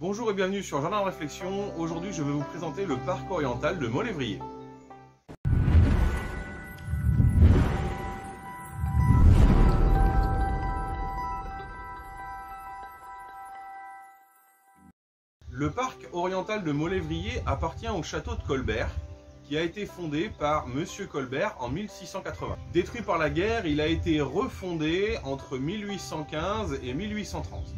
Bonjour et bienvenue sur Jardin de Réflexion. Aujourd'hui, je vais vous présenter le parc oriental de Maulévrier. Le parc oriental de Maulévrier appartient au château de Colbert, qui a été fondé par Monsieur Colbert en 1680. Détruit par la guerre, il a été refondé entre 1815 et 1830.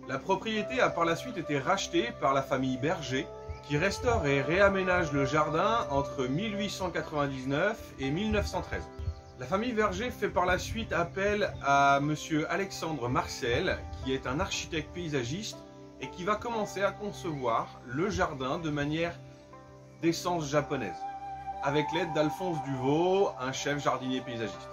La propriété a par la suite été rachetée par la famille Berger, qui restaure et réaménage le jardin entre 1899 et 1913. La famille Berger fait par la suite appel à Monsieur Alexandre Marcel, qui est un architecte paysagiste et qui va commencer à concevoir le jardin de manière d'essence japonaise, avec l'aide d'Alphonse Duvaux, un chef jardinier paysagiste.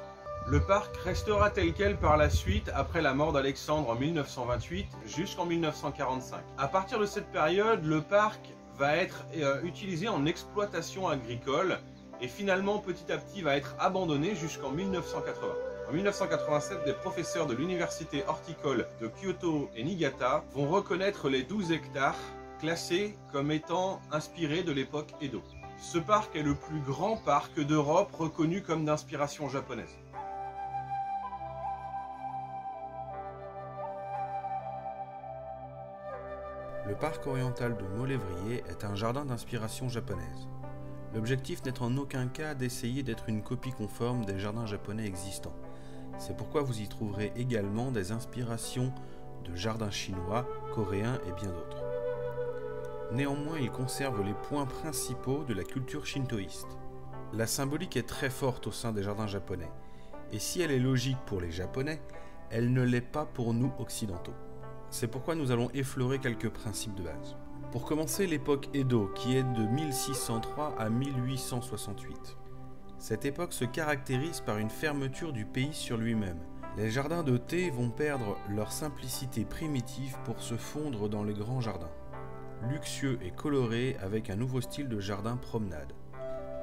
Le parc restera tel quel par la suite après la mort d'Alexandre en 1928 jusqu'en 1945. À partir de cette période, le parc va être utilisé en exploitation agricole et finalement petit à petit va être abandonné jusqu'en 1980. En 1987, des professeurs de l'université horticole de Kyoto et Niigata vont reconnaître les 12 hectares classés comme étant inspirés de l'époque Edo. Ce parc est le plus grand parc d'Europe reconnu comme d'inspiration japonaise. Le parc oriental de Maulévrier est un jardin d'inspiration japonaise. L'objectif n'est en aucun cas d'essayer d'être une copie conforme des jardins japonais existants. C'est pourquoi vous y trouverez également des inspirations de jardins chinois, coréens et bien d'autres. Néanmoins, il conserve les points principaux de la culture shintoïste. La symbolique est très forte au sein des jardins japonais, et si elle est logique pour les japonais, elle ne l'est pas pour nous occidentaux. C'est pourquoi nous allons effleurer quelques principes de base. Pour commencer, l'époque Edo, qui est de 1603 à 1868. Cette époque se caractérise par une fermeture du pays sur lui-même. Les jardins de thé vont perdre leur simplicité primitive pour se fondre dans les grands jardins, luxueux et colorés avec un nouveau style de jardin promenade.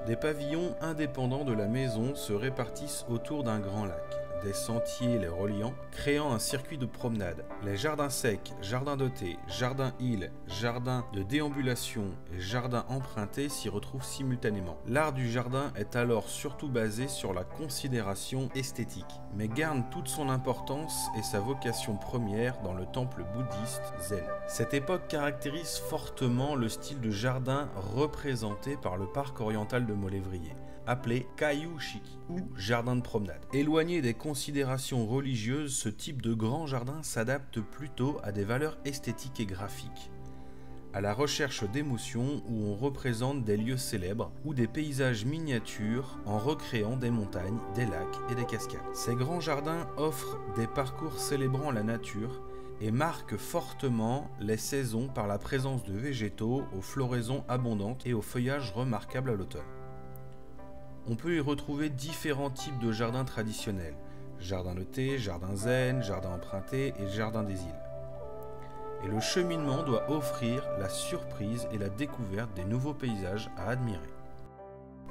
Des pavillons indépendants de la maison se répartissent autour d'un grand lac, des sentiers les reliant, créant un circuit de promenade. Les jardins secs, jardins de thé, jardins îles, jardins de déambulation et jardins empruntés s'y retrouvent simultanément. L'art du jardin est alors surtout basé sur la considération esthétique, mais garde toute son importance et sa vocation première dans le temple bouddhiste zen. Cette époque caractérise fortement le style de jardin représenté par le parc oriental de Maulévrier, appelé Kaiyushiki ou jardin de promenade. Éloigné des considérations religieuses, ce type de grand jardin s'adapte plutôt à des valeurs esthétiques et graphiques, à la recherche d'émotions où on représente des lieux célèbres ou des paysages miniatures en recréant des montagnes, des lacs et des cascades. Ces grands jardins offrent des parcours célébrant la nature et marquent fortement les saisons par la présence de végétaux aux floraisons abondantes et au feuillage remarquable à l'automne. On peut y retrouver différents types de jardins traditionnels, jardin de thé, jardin zen, jardin emprunté et jardin des îles. Et le cheminement doit offrir la surprise et la découverte des nouveaux paysages à admirer.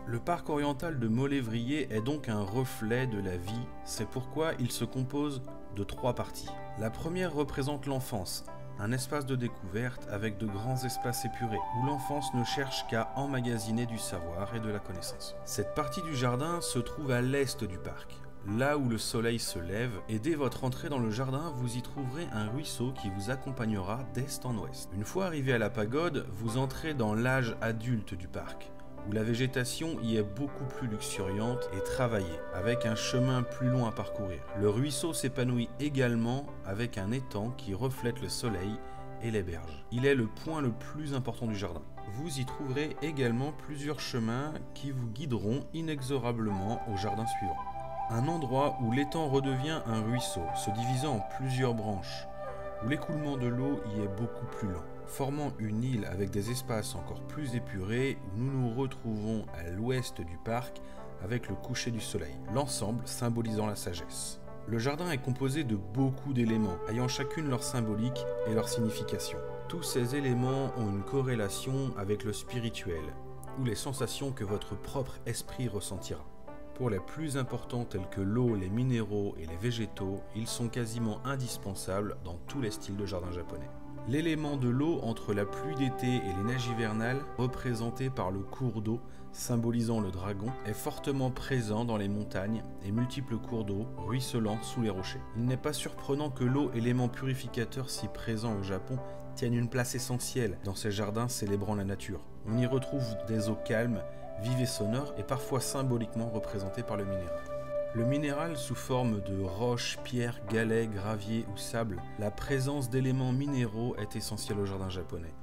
Le parc oriental de Maulévrier est donc un reflet de la vie, c'est pourquoi il se compose de 3 parties. La première représente l'enfance, un espace de découverte avec de grands espaces épurés, où l'enfance ne cherche qu'à emmagasiner du savoir et de la connaissance. Cette partie du jardin se trouve à l'est du parc, là où le soleil se lève, et dès votre entrée dans le jardin, vous y trouverez un ruisseau qui vous accompagnera d'est en ouest. Une fois arrivé à la pagode, vous entrez dans l'âge adulte du parc, où la végétation y est beaucoup plus luxuriante et travaillée, avec un chemin plus long à parcourir. Le ruisseau s'épanouit également avec un étang qui reflète le soleil et les berges. Il est le point le plus important du jardin. Vous y trouverez également plusieurs chemins qui vous guideront inexorablement au jardin suivant. Un endroit où l'étang redevient un ruisseau, se divisant en plusieurs branches, où l'écoulement de l'eau y est beaucoup plus lent, formant une île avec des espaces encore plus épurés où nous nous retrouvons à l'ouest du parc avec le coucher du soleil, l'ensemble symbolisant la sagesse. Le jardin est composé de beaucoup d'éléments, ayant chacune leur symbolique et leur signification. Tous ces éléments ont une corrélation avec le spirituel, ou les sensations que votre propre esprit ressentira. Pour les plus importants tels que l'eau, les minéraux et les végétaux, ils sont quasiment indispensables dans tous les styles de jardin japonais. L'élément de l'eau entre la pluie d'été et les neiges hivernales, représenté par le cours d'eau, symbolisant le dragon, est fortement présent dans les montagnes et multiples cours d'eau ruisselant sous les rochers. Il n'est pas surprenant que l'eau, élément purificateur si présent au Japon, tienne une place essentielle dans ces jardins célébrant la nature. On y retrouve des eaux calmes, vives et sonores, et parfois symboliquement représentées par le minéral. Le minéral sous forme de roches, pierres, galets, gravier ou sable, la présence d'éléments minéraux est essentielle au jardin japonais.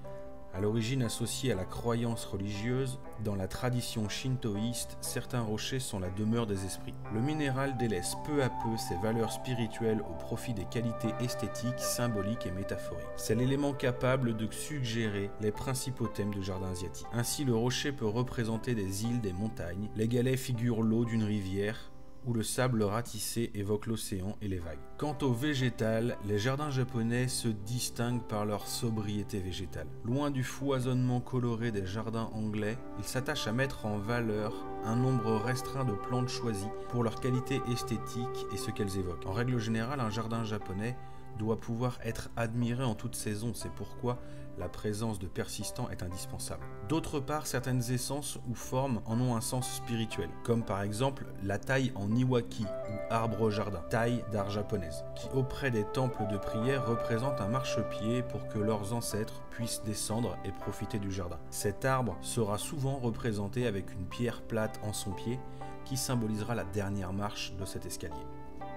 À l'origine associée à la croyance religieuse, dans la tradition shintoïste, certains rochers sont la demeure des esprits. Le minéral délaisse peu à peu ses valeurs spirituelles au profit des qualités esthétiques, symboliques et métaphoriques. C'est l'élément capable de suggérer les principaux thèmes du jardin asiatique. Ainsi, le rocher peut représenter des îles, des montagnes, les galets figurent l'eau d'une rivière, où le sable ratissé évoque l'océan et les vagues. Quant au végétal, les jardins japonais se distinguent par leur sobriété végétale. Loin du foisonnement coloré des jardins anglais, ils s'attachent à mettre en valeur un nombre restreint de plantes choisies pour leur qualité esthétique et ce qu'elles évoquent. En règle générale, un jardin japonais doit pouvoir être admiré en toute saison, c'est pourquoi la présence de persistants est indispensable. D'autre part, certaines essences ou formes en ont un sens spirituel, comme par exemple la taille en iwaki ou arbre jardin, taille d'art japonaise, qui auprès des temples de prière représente un marchepied pour que leurs ancêtres puissent descendre et profiter du jardin. Cet arbre sera souvent représenté avec une pierre plate en son pied qui symbolisera la dernière marche de cet escalier.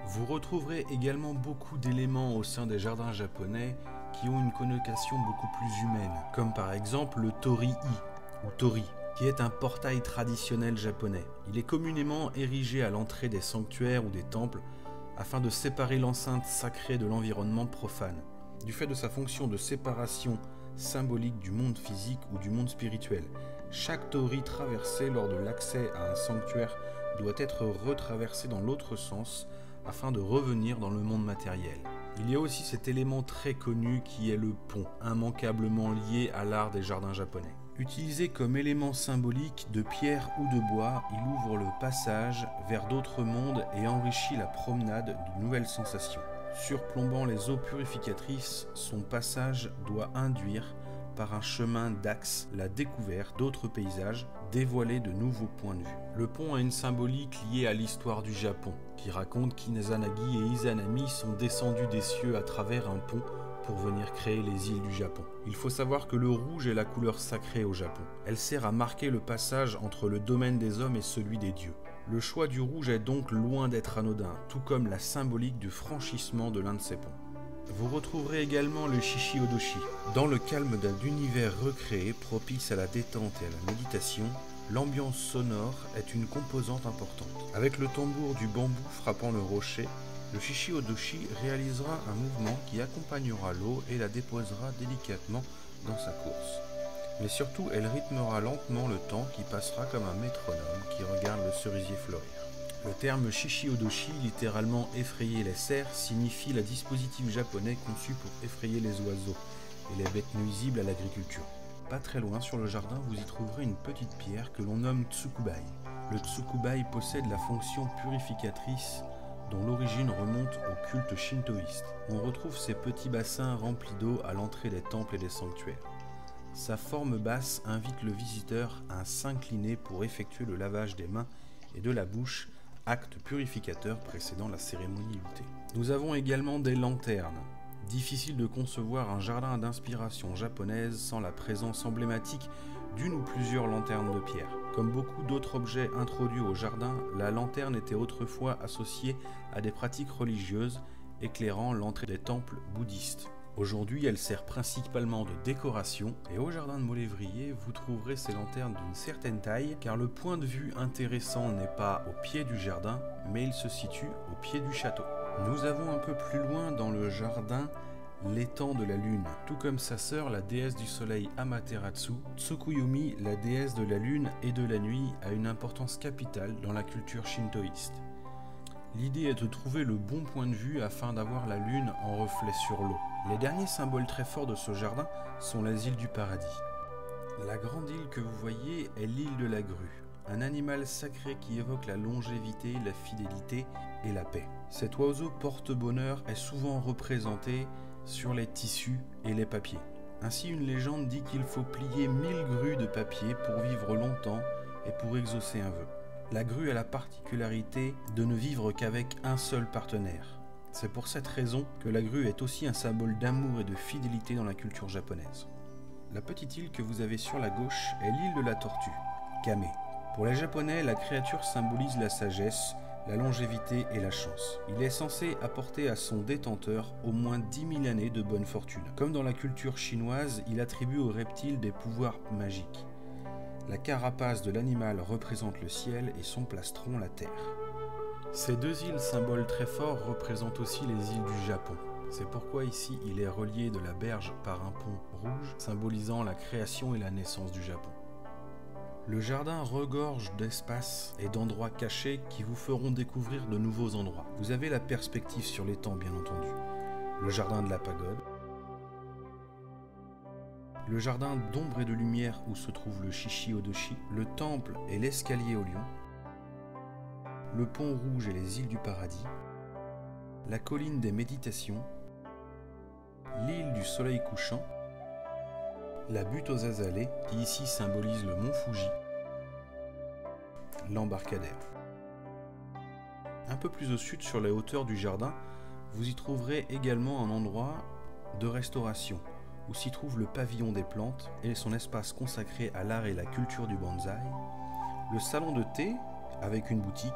Vous retrouverez également beaucoup d'éléments au sein des jardins japonais qui ont une connotation beaucoup plus humaine, comme par exemple le torii ou tori, qui est un portail traditionnel japonais. Il est communément érigé à l'entrée des sanctuaires ou des temples afin de séparer l'enceinte sacrée de l'environnement profane. Du fait de sa fonction de séparation symbolique du monde physique ou du monde spirituel, chaque tori traversé lors de l'accès à un sanctuaire doit être retraversé dans l'autre sens afin de revenir dans le monde matériel. Il y a aussi cet élément très connu qui est le pont, immanquablement lié à l'art des jardins japonais. Utilisé comme élément symbolique de pierre ou de bois, il ouvre le passage vers d'autres mondes et enrichit la promenade de nouvelles sensations. Surplombant les eaux purificatrices, son passage doit induire par un chemin d'axe la découverte d'autres paysages, dévoiler de nouveaux points de vue. Le pont a une symbolique liée à l'histoire du Japon, qui raconte qu'Izanagi et Izanami sont descendus des cieux à travers un pont pour venir créer les îles du Japon. Il faut savoir que le rouge est la couleur sacrée au Japon. Elle sert à marquer le passage entre le domaine des hommes et celui des dieux. Le choix du rouge est donc loin d'être anodin, tout comme la symbolique du franchissement de l'un de ces ponts. Vous retrouverez également le shishi-odoshi. Dans le calme d'un univers recréé propice à la détente et à la méditation, l'ambiance sonore est une composante importante. Avec le tambour du bambou frappant le rocher, le shishi-odoshi réalisera un mouvement qui accompagnera l'eau et la déposera délicatement dans sa course. Mais surtout, elle rythmera lentement le temps qui passera comme un métronome qui regarde le cerisier fleurir. Le terme shishi-odoshi, littéralement effrayer les cerfs, signifie le dispositif japonais conçu pour effrayer les oiseaux et les bêtes nuisibles à l'agriculture. Pas très loin sur le jardin, vous y trouverez une petite pierre que l'on nomme tsukubai. Le tsukubai possède la fonction purificatrice dont l'origine remonte au culte shintoïste. On retrouve ces petits bassins remplis d'eau à l'entrée des temples et des sanctuaires. Sa forme basse invite le visiteur à s'incliner pour effectuer le lavage des mains et de la bouche, acte purificateur précédant la cérémonie du thé. Nous avons également des lanternes. Difficile de concevoir un jardin d'inspiration japonaise sans la présence emblématique d'une ou plusieurs lanternes de pierre. Comme beaucoup d'autres objets introduits au jardin, la lanterne était autrefois associée à des pratiques religieuses éclairant l'entrée des temples bouddhistes. Aujourd'hui, elle sert principalement de décoration et au jardin de Molévrier, vous trouverez ces lanternes d'une certaine taille car le point de vue intéressant n'est pas au pied du jardin, mais il se situe au pied du château. Nous avons un peu plus loin dans le jardin l'étang de la lune. Tout comme sa sœur, la déesse du soleil Amaterasu, Tsukuyomi, la déesse de la lune et de la nuit, a une importance capitale dans la culture shintoïste. L'idée est de trouver le bon point de vue afin d'avoir la lune en reflet sur l'eau. Les derniers symboles très forts de ce jardin sont les îles du paradis. La grande île que vous voyez est l'île de la grue, un animal sacré qui évoque la longévité, la fidélité et la paix. Cet oiseau porte-bonheur est souvent représenté sur les tissus et les papiers. Ainsi, une légende dit qu'il faut plier 1000 grues de papier pour vivre longtemps et pour exaucer un vœu. La grue a la particularité de ne vivre qu'avec un seul partenaire. C'est pour cette raison que la grue est aussi un symbole d'amour et de fidélité dans la culture japonaise. La petite île que vous avez sur la gauche est l'île de la tortue, Kame. Pour les Japonais, la créature symbolise la sagesse, la longévité et la chance. Il est censé apporter à son détenteur au moins 10 000 années de bonne fortune. Comme dans la culture chinoise, il attribue aux reptiles des pouvoirs magiques. La carapace de l'animal représente le ciel et son plastron la terre. Ces deux îles, symboles très forts, représentent aussi les îles du Japon. C'est pourquoi ici il est relié de la berge par un pont rouge, symbolisant la création et la naissance du Japon. Le jardin regorge d'espaces et d'endroits cachés qui vous feront découvrir de nouveaux endroits. Vous avez la perspective sur l'étang, bien entendu. Le jardin de la pagode. Le jardin d'ombre et de lumière où se trouve le Shishi-Odoshi. Le temple et l'escalier au lion. Le pont rouge et les îles du paradis. La colline des méditations. L'île du soleil couchant. La butte aux azalées, qui ici symbolise le mont Fuji. L'embarcadère. Un peu plus au sud, sur les hauteurs du jardin, vous y trouverez également un endroit de restauration, où s'y trouve le pavillon des plantes et son espace consacré à l'art et la culture du bonsaï, le salon de thé, avec une boutique,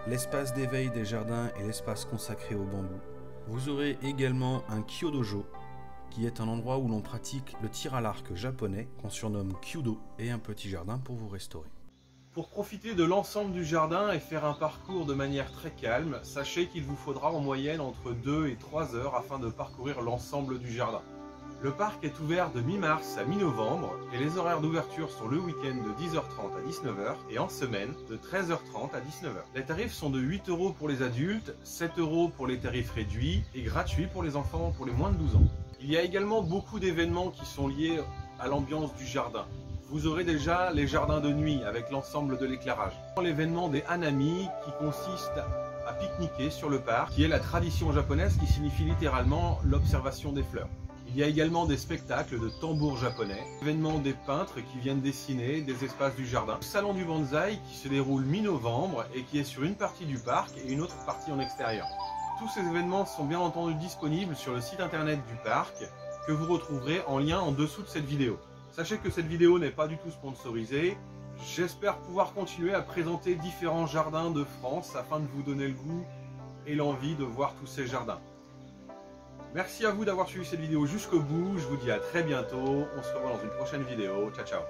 l'espace d'éveil des jardins et l'espace consacré au bambou. Vous aurez également un kyodojo, qui est un endroit où l'on pratique le tir à l'arc japonais, qu'on surnomme kyudo, et un petit jardin pour vous restaurer. Pour profiter de l'ensemble du jardin et faire un parcours de manière très calme, sachez qu'il vous faudra en moyenne entre 2 et 3 heures afin de parcourir l'ensemble du jardin. Le parc est ouvert de mi-mars à mi-novembre et les horaires d'ouverture sont le week-end de 10h30 à 19h et en semaine de 13h30 à 19h. Les tarifs sont de 8 € pour les adultes, 7 € pour les tarifs réduits et gratuits pour les enfants pour les moins de 12 ans. Il y a également beaucoup d'événements qui sont liés à l'ambiance du jardin. Vous aurez déjà les jardins de nuit avec l'ensemble de l'éclairage. L'événement des hanami qui consiste à pique-niquer sur le parc, qui est la tradition japonaise qui signifie littéralement l'observation des fleurs. Il y a également des spectacles de tambours japonais, l'événement des peintres qui viennent dessiner des espaces du jardin, le salon du bonsaï qui se déroule mi-novembre et qui est sur une partie du parc et une autre partie en extérieur. Tous ces événements sont bien entendu disponibles sur le site internet du parc que vous retrouverez en lien en dessous de cette vidéo. Sachez que cette vidéo n'est pas du tout sponsorisée. J'espère pouvoir continuer à présenter différents jardins de France afin de vous donner le goût et l'envie de voir tous ces jardins. Merci à vous d'avoir suivi cette vidéo jusqu'au bout. Je vous dis à très bientôt. On se revoit dans une prochaine vidéo. Ciao, ciao.